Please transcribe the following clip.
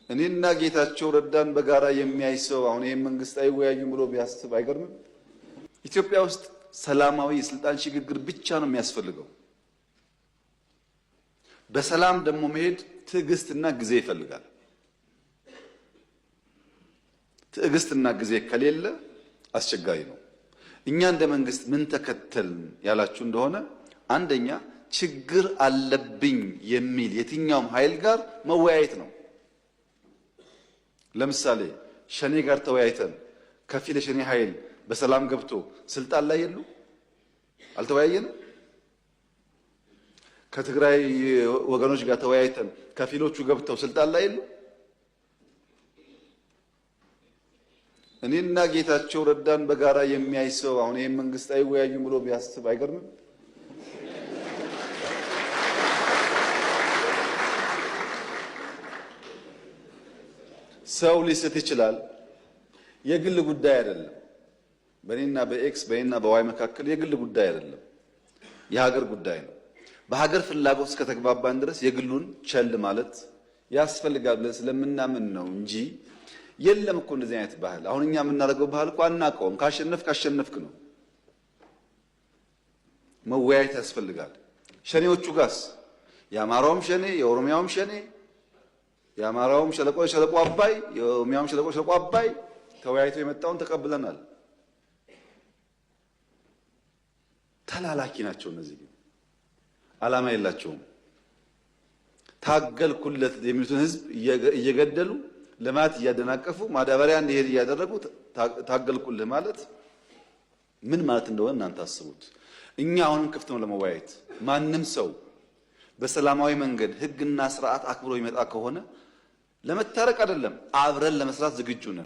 እኔና ጌታቸው ረዳን በጋራ የሚያይ ሰው አሁን ይሄን መንግስት አይወያዩም ብሎ ቢያስብ አይገርምም? ኢትዮጵያ ውስጥ ሰላማዊ የስልጣን ሽግግር ብቻ ነው የሚያስፈልገው። በሰላም ደግሞ መሄድ ትዕግስትና ጊዜ ይፈልጋል። ትዕግስትና ጊዜ ከሌለ አስቸጋሪ ነው። እኛ እንደ መንግስት ምን ተከተልን ያላችሁ እንደሆነ አንደኛ ችግር አለብኝ የሚል የትኛውም ኃይል ጋር መወያየት ነው። ለምሳሌ ሸኔ ጋር ተወያይተን ከፊል የሸኔ ኃይል በሰላም ገብቶ ስልጣን ላይ የሉ አልተወያየንም። ከትግራይ ወገኖች ጋር ተወያይተን ከፊሎቹ ገብተው ስልጣን ላይ የሉ። እኔና ጌታቸው ረዳን በጋራ የሚያይ ሰው አሁን ይሄን መንግስት አይወያዩም ብሎ ቢያስብ አይገርምም? ሰው ሊስት ይችላል። የግል ጉዳይ አይደለም። በእኔና በኤክስ በእኔና በዋይ መካከል የግል ጉዳይ አይደለም፣ የሀገር ጉዳይ ነው። በሀገር ፍላጎት እስከተግባባን ድረስ የግሉን ቸል ማለት ያስፈልጋል ብለን ስለምናምን ነው እንጂ የለም እኮ እንደዚህ አይነት ባህል። አሁን እኛ የምናደርገው ባህል እኮ አናውቀውም። ካሸነፍክ ነው። መወያየት ያስፈልጋል። ሸኔዎቹ ጋስ የአማራውም ሸኔ የኦሮሚያውም ሸኔ የአማራውም ሸለቆ አባይ የኦሮሚያውም ሸለቆ አባይ ተወያይቶ የመጣውን ተቀብለናል። ተላላኪ ናቸው እነዚህ፣ ግን ዓላማ የላቸውም። ታገልኩለት የሚሉትን ህዝብ እየገደሉ ልማት እያደናቀፉ ማዳበሪያ እንዲሄድ እያደረጉ ታገልኩልህ ማለት ምን ማለት እንደሆነ እናንተ አስቡት። እኛ አሁንም ክፍት ነው ለመወያየት። ማንም ሰው በሰላማዊ መንገድ ህግና ስርዓት አክብሮ ይመጣ ከሆነ ለመታረቅ አይደለም አብረን ለመስራት ዝግጁ ነን።